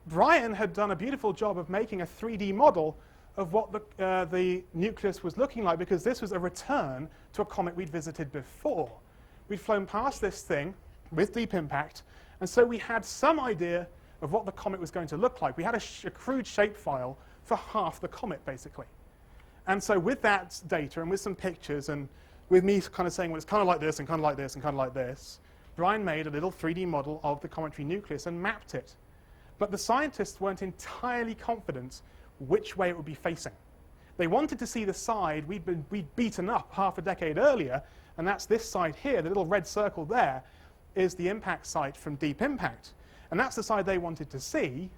Brian had done a beautiful job of making a 3D model of what the nucleus was looking like, because this was a return to a comet we'd visited before. We'd flown past this thing with deep impact, and so we had some idea of what the comet was going to look like. We had a crude shapefile for half the comet, basically. And so with that data and with some pictures and with me kind of saying, well, it's kind of like this and kind of like this and kind of like this, Brian made a little 3D model of the cometary nucleus and mapped it. But the scientists weren't entirely confident which way it would be facing. They wanted to see the side we'd beaten up half a decade earlier, and that's this side here. The little red circle there is the impact site from deep impact. And that's the side they wanted to see,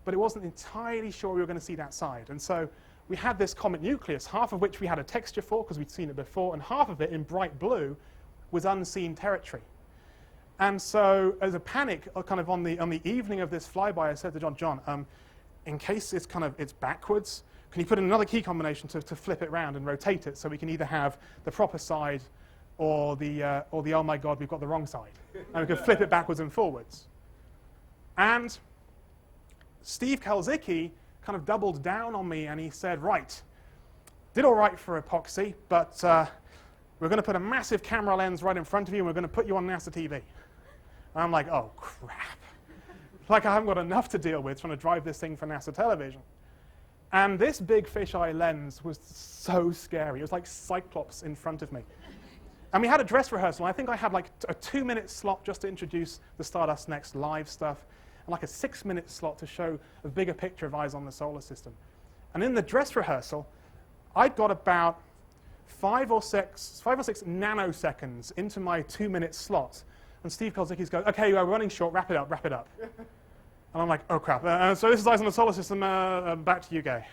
but it wasn't entirely sure we were going to see that side. And so we had this comet nucleus, half of which we had a texture for because we'd seen it before, and half of it in bright blue was unseen territory. And so as a panic, kind of on the evening of this flyby, I said to John, in case it's backwards, can you put in another key combination to flip it around and rotate it so we can either have the proper side or the oh my God, we've got the wrong side. And we can flip it backwards and forwards. And Steve Kalzicki kind of doubled down on me and he said, right, did all right for epoxy, but we're going to put a massive camera lens right in front of you and we're going to put you on NASA TV. And I'm like, oh, crap. Like I haven't got enough to deal with trying to drive this thing for NASA television. And this big fisheye lens was so scary. It was like Cyclops in front of me. And we had a dress rehearsal. I think I had like a 2-minute slot just to introduce the Stardust Next live stuff, and like a 6-minute slot to show a bigger picture of Eyes on the Solar System. And in the dress rehearsal, I'd got about 5 or 6 nanoseconds into my 2-minute slot. And Steve Kalzicki goes, okay, we're running short, wrap it up. And I'm like, oh crap. So this is Eyes on the Solar System, back to you, Gay.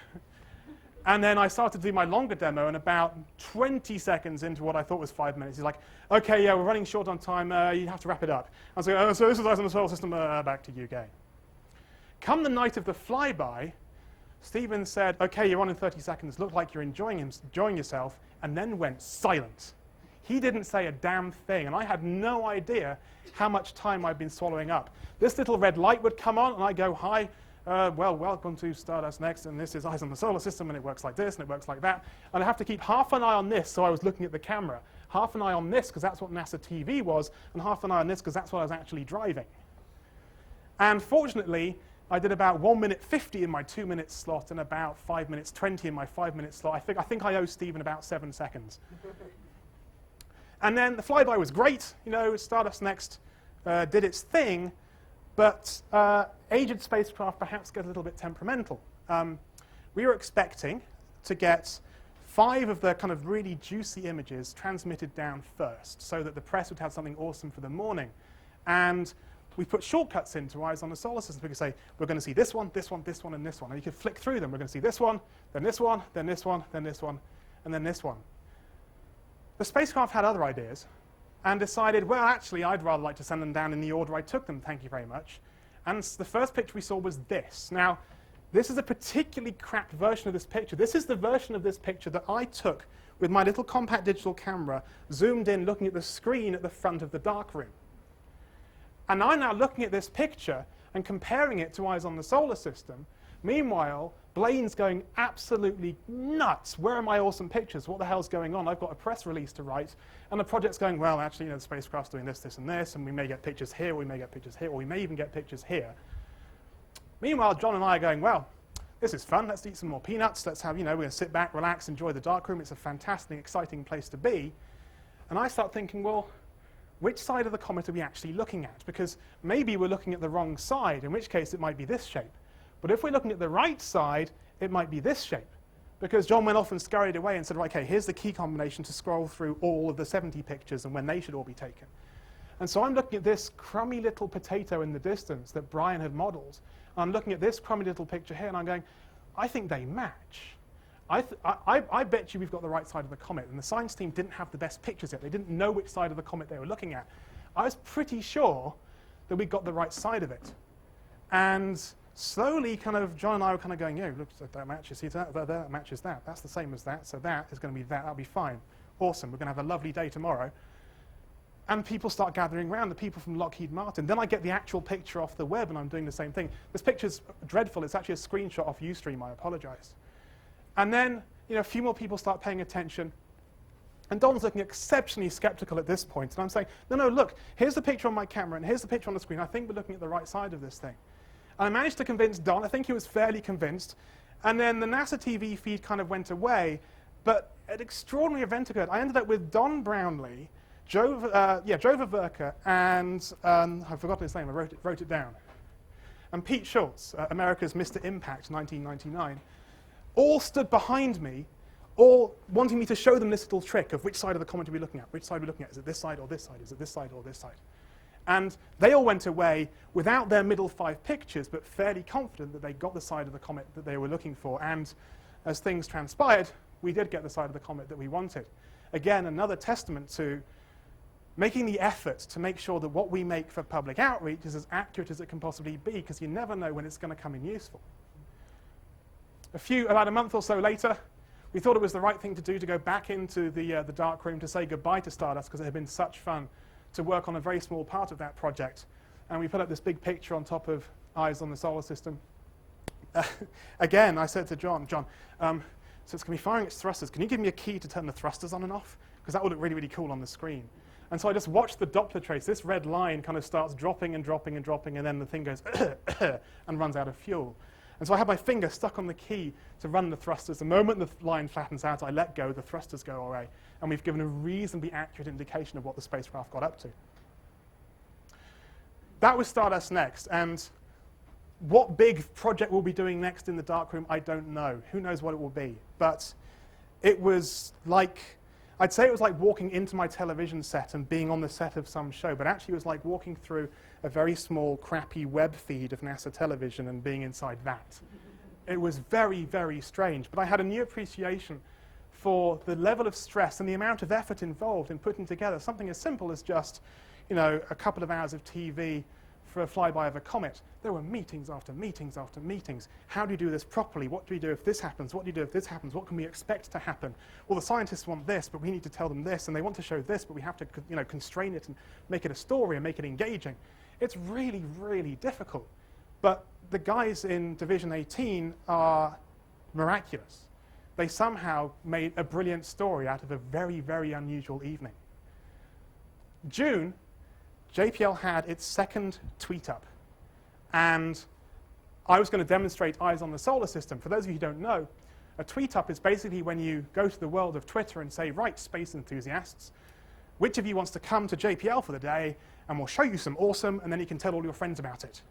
And then I started to do my longer demo, and about 20 seconds into what I thought was 5 minutes, he's like, okay, yeah, we're running short on time, you have to wrap it up. I was like, so this is Eyes on the Solar System, back to you, Gay. Come the night of the flyby, Stephen said, okay, you're on in 30 seconds, look like you're enjoying yourself, and then went silent. He didn't say a damn thing, and I had no idea how much time I'd been swallowing up. This little red light would come on, and I'd go, hi, well, welcome to Stardust Next, and this is Eyes on the Solar System, and it works like this, and it works like that. And I have to keep half an eye on this, so I was looking at the camera. Half an eye on this, because that's what NASA TV was, and half an eye on this, because that's what I was actually driving. And fortunately, I did about 1 minute 50 in my 2-minute slot, and about 5 minutes 20 in my 5-minute slot. I think I owe Stephen about 7 seconds. And then the flyby was great. You know, Stardust Next did its thing, but aged spacecraft perhaps get a little bit temperamental. We were expecting to get 5 of the kind of really juicy images transmitted down first so that the press would have something awesome for the morning. And we put shortcuts into Eyes on the Solar System. We could say, we're going to see this one, this one, this one, and this one. And you could flick through them. We're going to see this one, then this one, then this one, then this one, and then this one. The spacecraft had other ideas and decided, well, actually, I'd rather like to send them down in the order I took them, thank you very much. And the first picture we saw was this. Now, this is a particularly crapped version of this picture. This is the version of this picture that I took with my little compact digital camera, zoomed in, looking at the screen at the front of the darkroom. And I'm now looking at this picture and comparing it to Eyes on the Solar System, Meanwhile, Blaine's going absolutely nuts. Where are my awesome pictures? What the hell's going on? I've got a press release to write. And the project's going, well, actually, the spacecraft's doing this, this, and this, and we may get pictures here, we may get pictures here, or we may even get pictures here. Meanwhile, John and I are going, well, this is fun. Let's eat some more peanuts. Let's have, we're going to sit back, relax, enjoy the darkroom. It's a fantastic, exciting place to be. And I start thinking, well, which side of the comet are we actually looking at? Because maybe we're looking at the wrong side, in which case it might be this shape. But if we're looking at the right side, it might be this shape. Because John went off and scurried away and said, right, okay, here's the key combination to scroll through all of the 70 pictures and when they should all be taken. And so I'm looking at this crummy little potato in the distance that Brian had modeled. I'm looking at this crummy little picture here, and I'm going, I think they match. I bet you we've got the right side of the comet. And the science team didn't have the best pictures yet. They didn't know which side of the comet they were looking at. I was pretty sure that we got the right side of it. And slowly, John and I were kind of going, yeah, look, that matches. See, that matches that. That's the same as that. So that is going to be that. That'll be fine. Awesome. We're going to have a lovely day tomorrow. And people start gathering around, the people from Lockheed Martin. Then I get the actual picture off the web, and I'm doing the same thing. This picture's dreadful. It's actually a screenshot off Ustream. I apologize. And then, a few more people start paying attention. And Don's looking exceptionally skeptical at this point. And I'm saying, no, look, here's the picture on my camera, and here's the picture on the screen. I think we're looking at the right side of this thing. And I managed to convince Don. I think he was fairly convinced. And then the NASA TV feed kind of went away. But an extraordinary event occurred. I ended up with Don Brownlee, Joe Vaverka, and I've forgotten his name. I wrote it down. And Pete Schultz, America's Mr. Impact, 1999, all stood behind me, all wanting me to show them this little trick of which side of the comet are we looking at, which side are we looking at, is it this side or this side, is it this side or this side? And they all went away without their middle 5 pictures, but fairly confident that they got the side of the comet that they were looking for. And as things transpired, we did get the side of the comet that we wanted. Again, another testament to making the effort to make sure that what we make for public outreach is as accurate as it can possibly be, because you never know when it's going to come in useful. About a month or so later, we thought it was the right thing to do to go back into the dark room to say goodbye to Stardust, because it had been such fun to work on a very small part of that project. And we put up this big picture on top of Eyes on the Solar System. Again, I said to John, so it's going to be firing its thrusters. Can you give me a key to turn the thrusters on and off? Because that would look really, really cool on the screen. And so I just watched the Doppler trace. This red line kind of starts dropping and dropping and dropping, and then the thing goes and runs out of fuel. And so I have my finger stuck on the key to run the thrusters. The moment the line flattens out, I let go, the thrusters go away. And we've given a reasonably accurate indication of what the spacecraft got up to. That was Stardust Next. And what big project we'll be doing next in the darkroom, I don't know. Who knows what it will be? But it was like, I'd say it was like walking into my television set and being on the set of some show, but actually it was like walking through a very small, crappy web feed of NASA television and being inside that. It was very, very strange, but I had a new appreciation for the level of stress and the amount of effort involved in putting together something as simple as just, a couple of hours of TV for a flyby of a comet. There were meetings after meetings after meetings. How do you do this properly? What do we do if this happens? What do you do if this happens? What can we expect to happen? Well, the scientists want this, but we need to tell them this, and they want to show this, but we have to, constrain it and make it a story and make it engaging. It's really, really difficult. But the guys in Division 18 are miraculous. They somehow made a brilliant story out of a very, very unusual evening. June, JPL had its second tweet up. And I was going to demonstrate Eyes on the Solar System. For those of you who don't know, a tweet up is basically when you go to the world of Twitter and say, right, space enthusiasts, which of you wants to come to JPL for the day, and we'll show you some awesome, and then you can tell all your friends about it.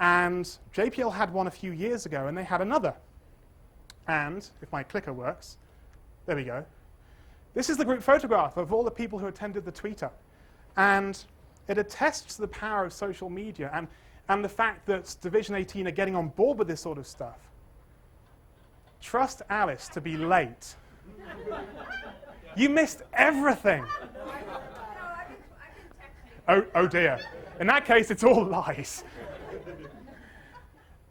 And JPL had one a few years ago, and they had another. And if my clicker works, there we go. This is the group photograph of all the people who attended the tweet up. And it attests to the power of social media and the fact that Division 18 are getting on board with this sort of stuff. Trust Alice to be late. You missed everything. Oh dear. In that case, it's all lies.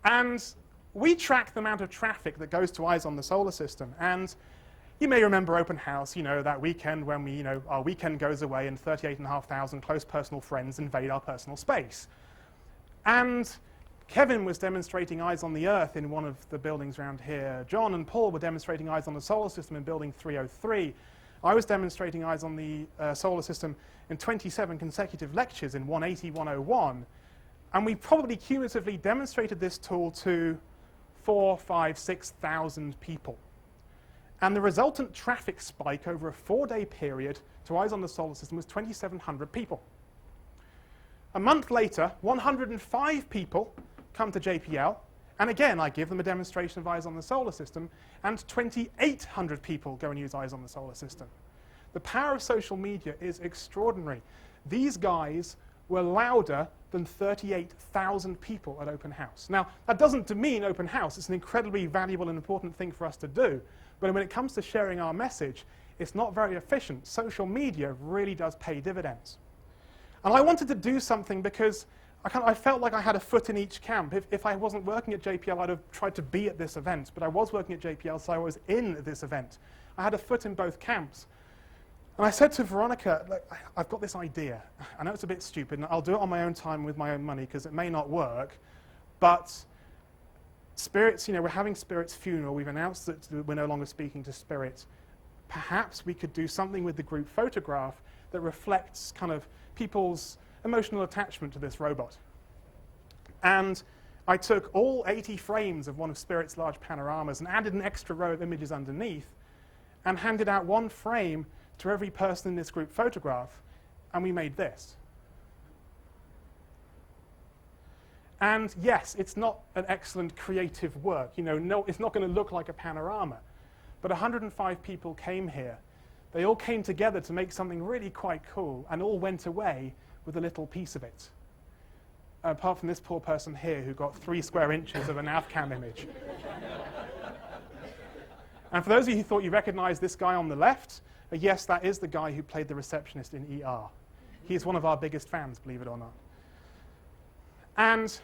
And we track the amount of traffic that goes to Eyes on the Solar System. And you may remember Open House, that weekend when our weekend goes away and 38,500 close personal friends invade our personal space. And Kevin was demonstrating eyes on the Earth in one of the buildings around here. John and Paul were demonstrating eyes on the solar system in building 303. I was demonstrating eyes on the solar system in 27 consecutive lectures in 180, 101. And we probably cumulatively demonstrated this tool to 4,000, 5,000, 6,000 people. And the resultant traffic spike over a 4-day period to eyes on the solar system was 2,700 people. A month later, 105 people come to JPL, and again, I give them a demonstration of eyes on the solar system, and 2,800 people go and use eyes on the solar system. The power of social media is extraordinary. These guys were louder than 38,000 people at open house. Now, that doesn't demean open house. It's an incredibly valuable and important thing for us to do. But when it comes to sharing our message, it's not very efficient. Social media really does pay dividends. And I wanted to do something because I felt like I had a foot in each camp. If I wasn't working at JPL, I'd have tried to be at this event. But I was working at JPL, so I was in this event. I had a foot in both camps. And I said to Veronica, look, I've got this idea. I know it's a bit stupid, and I'll do it on my own time with my own money because it may not work. But Spirits, we're having Spirit's funeral. We've announced that we're no longer speaking to Spirit. Perhaps we could do something with the group photograph that reflects kind of people's emotional attachment to this robot. And I took all 80 frames of one of Spirit's large panoramas and added an extra row of images underneath and handed out one frame to every person in this group photograph, and we made this. And yes, it's not an excellent creative work. No, it's not going to look like a panorama. But 105 people came here. They all came together to make something really quite cool and all went away with a little piece of it. Apart from this poor person here who got 3 square inches of a navcam image. And for those of you who thought you recognized this guy on the left, yes, that is the guy who played the receptionist in ER. He's one of our biggest fans, believe it or not. And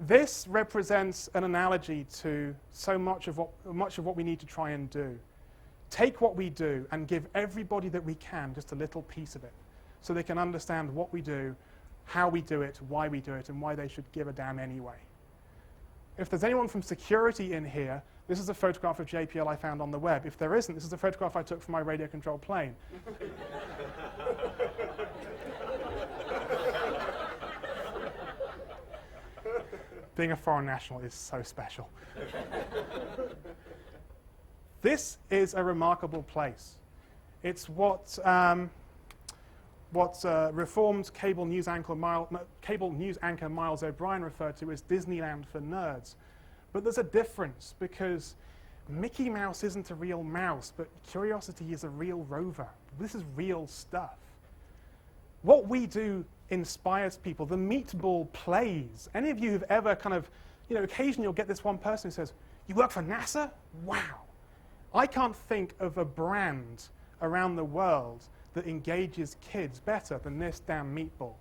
this represents an analogy to so much of what we need to try and do. Take what we do and give everybody that we can just a little piece of it so they can understand what we do, how we do it, why we do it, and why they should give a damn anyway. If there's anyone from security in here, this is a photograph of JPL I found on the web. If there isn't, this is a photograph I took from my radio-controlled plane. Being a foreign national is so special. This is a remarkable place. It's what reformed cable news anchor Miles O'Brien referred to as Disneyland for nerds. But there's a difference because Mickey Mouse isn't a real mouse, but Curiosity is a real rover. This is real stuff. What we do inspires people. The meatball plays. Any of you who've ever occasionally you'll get this one person who says, "You work for NASA? Wow." I can't think of a brand around the world that engages kids better than this damn meatball.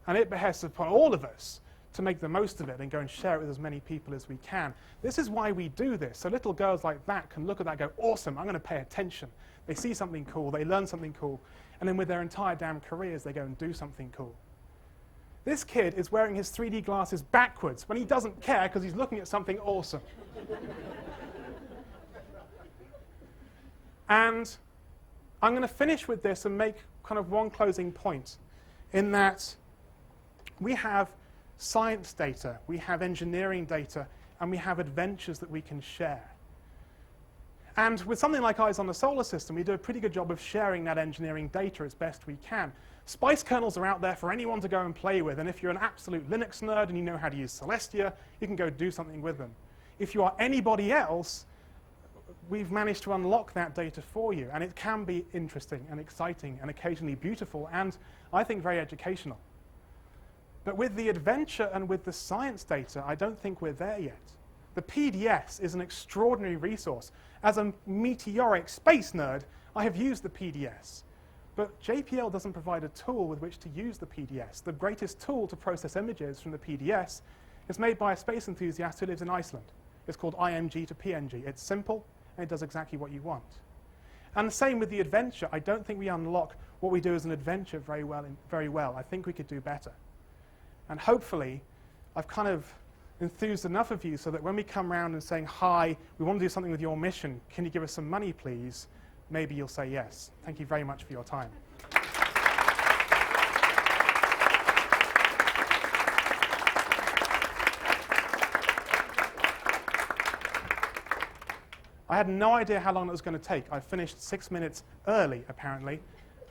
And it behests upon all of us to make the most of it and go and share it with as many people as we can. This is why we do this. So little girls like that can look at that and go, awesome, I'm going to pay attention. They see something cool, they learn something cool, and then with their entire damn careers, they go and do something cool. This kid is wearing his 3D glasses backwards when he doesn't care because he's looking at something awesome. And I'm going to finish with this and make kind of one closing point in that we have science data, we have engineering data, and we have adventures that we can share. And with something like Eyes on the Solar System, we do a pretty good job of sharing that engineering data as best we can. Spice kernels are out there for anyone to go and play with, and if you're an absolute Linux nerd and you know how to use Celestia, you can go do something with them. If you are anybody else, we've managed to unlock that data for you, and it can be interesting and exciting and occasionally beautiful and, I think, very educational. But with the adventure and with the science data, I don't think we're there yet. The PDS is an extraordinary resource. As a meteoric space nerd, I have used the PDS. But JPL doesn't provide a tool with which to use the PDS. The greatest tool to process images from the PDS is made by a space enthusiast who lives in Iceland. It's called IMG to PNG. It's simple, and it does exactly what you want. And the same with the adventure. I don't think we unlock what we do as an adventure very well. I think we could do better. And hopefully, I've kind of enthused enough of you so that when we come around and saying, hi, we want to do something with your mission, can you give us some money, please? Maybe you'll say yes. Thank you very much for your time. I had no idea how long it was going to take. I finished 6 minutes early, apparently.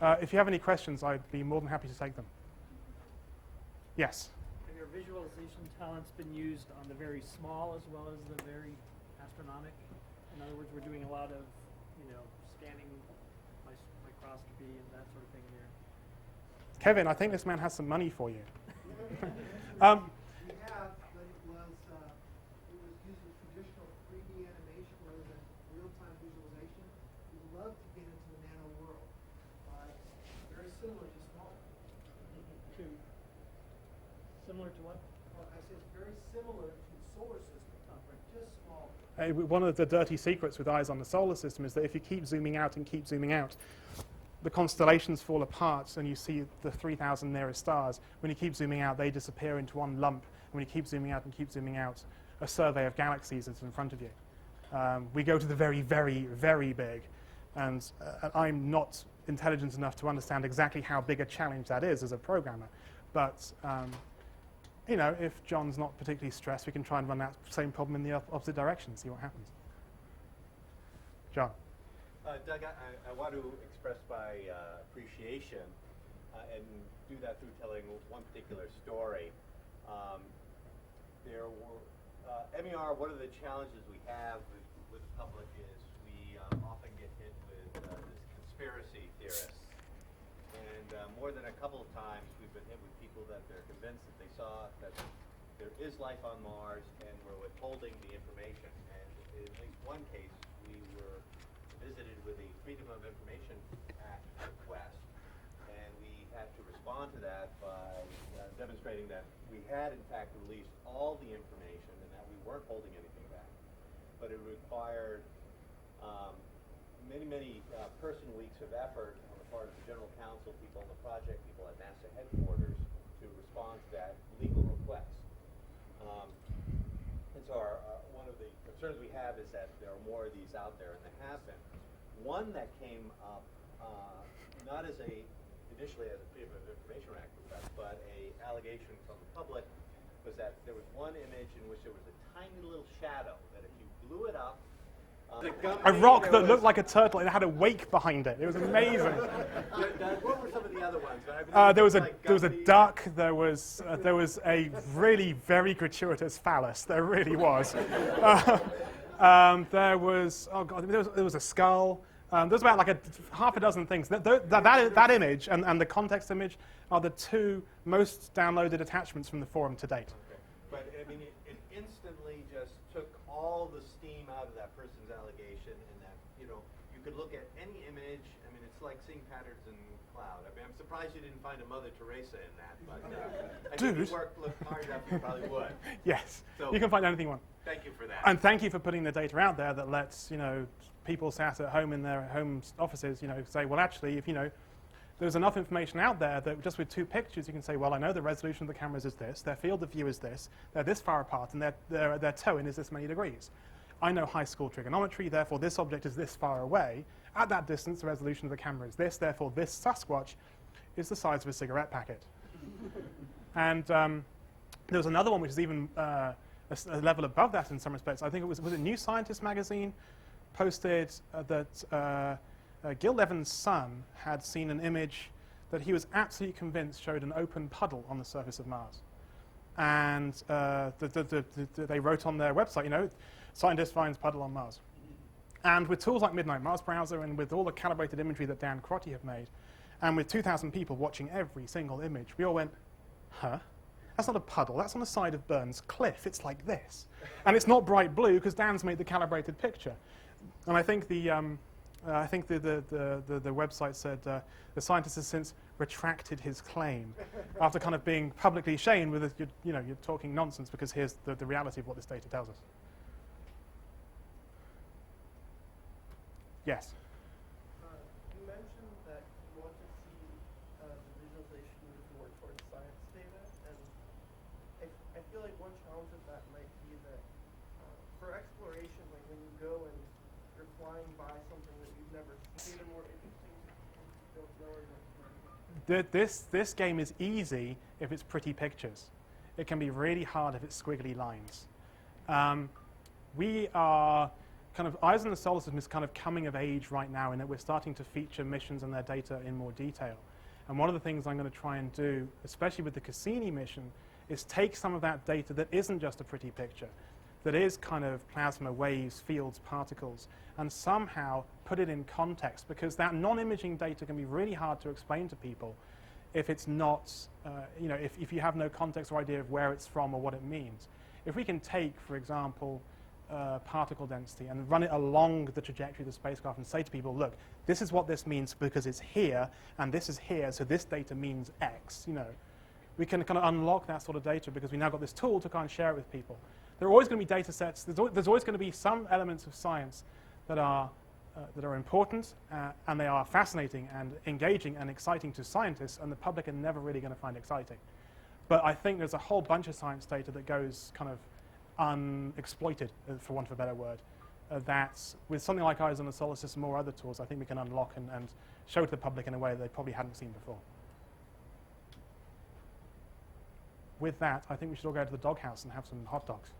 If you have any questions, I'd be more than happy to take them. Yes? Have your visualization talents been used on the very small as well as the very astronomic? In other words, we're doing a lot of, scanning microscopy and that sort of thing here. Kevin, I think this man has some money for you. We have, but it was using traditional 3D animation rather than real-time visualization. We'd love to get into the nano world. Very similar to small. Similar to what? Well, I said it's very similar to the solar system, but just smaller. One of the dirty secrets with eyes on the solar system is that if you keep zooming out and keep zooming out, the constellations fall apart and you see the 3,000 nearest stars. When you keep zooming out, they disappear into one lump. And when you keep zooming out and keep zooming out, a survey of galaxies is in front of you. We go to the very, very, very big. And I'm not intelligent enough to understand exactly how big a challenge that is as a programmer. But if John's not particularly stressed, we can try and run that same problem in the opposite direction and see what happens. John. Doug, I want to express my appreciation and do that through telling one particular story. There were MER. One of the challenges we have with the public is we often get hit with this conspiracy theorists, and more than a couple of times we've been hit with people that they're convinced that they saw that there is life on Mars and we're withholding the information. And in at least one case, we were visited with a Freedom of Information Act request, and we had to respond to that by demonstrating that we had in fact released all the information and that we weren't holding anything back. But it required many person weeks of effort on the part of the general counsel, people on the project, people at NASA headquarters to respond to that legal request. And so one of the concerns we have is that there are more of these out there, and there have been. One that came up not initially as a Freedom of Information Act request, but a allegation from the public was that there was one image in which there was a tiny little shadow that if you blew it up, A rock that looked like a turtle and it had a wake behind it. It was amazing. What were some of the other ones? There was a duck. There was a really very gratuitous phallus. There really was. There was a skull. There was about like half a dozen things. That image and the context image are the two most downloaded attachments from the forum to date. Okay. But I mean, it instantly just took all the steam out of that person's allegation, and that you could look at any image. I mean, it's like seeing patterns in cloud. I mean, I'm surprised you didn't find a Mother Teresa in that. But I think if you looked hard enough, you probably would. Yes, so, you can find anything you want. Thank you for that. And thank you for putting the data out there that lets people sat at home in their home offices, say, well, actually, if there's enough information out there that just with two pictures you can say, well, I know the resolution of the cameras is this, their field of view is this, they're this far apart, and their toe-in is this many degrees. I know high school trigonometry, therefore this object is this far away. At that distance, the resolution of the camera is this, therefore this Sasquatch is the size of a cigarette packet. And there was another one which is even a level above that in some respects. I think it was it New Scientist magazine posted that Gil Levin's son had seen an image that he was absolutely convinced showed an open puddle on the surface of Mars. And they wrote on their website, scientist finds puddle on Mars. And with tools like Midnight Mars Browser and with all the calibrated imagery that Dan Crotty have made, and with 2,000 people watching every single image, we all went, huh? That's not a puddle, that's on the side of Burns Cliff. It's like this. And it's not bright blue because Dan's made the calibrated picture. And I think the website said the scientist has since retracted his claim after kind of being publicly shamed with you're talking nonsense because here's the reality of what this data tells us. Yes. You mentioned that you want to see the visualization move more towards science data, and I feel like flying by something that you've never seen, or more interesting built lower than This game is easy if it's pretty pictures. It can be really hard if it's squiggly lines. We are kind of, Eyes on the Solar System is kind of coming of age right now in that we're starting to feature missions and their data in more detail. And one of the things I'm going to try and do, especially with the Cassini mission, is take some of that data that isn't just a pretty picture, that is kind of plasma, waves, fields, particles, and somehow put it in context, because that non-imaging data can be really hard to explain to people if it's not, if you have no context or idea of where it's from or what it means. If we can take, for example, particle density and run it along the trajectory of the spacecraft and say to people, look, this is what this means because it's here and this is here, so this data means X, we can kind of unlock that sort of data because we now got this tool to kind of share it with people. There are always going to be data sets, there's always going to be some elements of science that are important and they are fascinating and engaging and exciting to scientists, and the public are never really going to find exciting. But I think there's a whole bunch of science data that goes kind of unexploited, for want of a better word, that with something like Eyes on the Solar System or other tools, I think we can unlock and show to the public in a way that they probably hadn't seen before. With that, I think we should all go to the doghouse and have some hot dogs.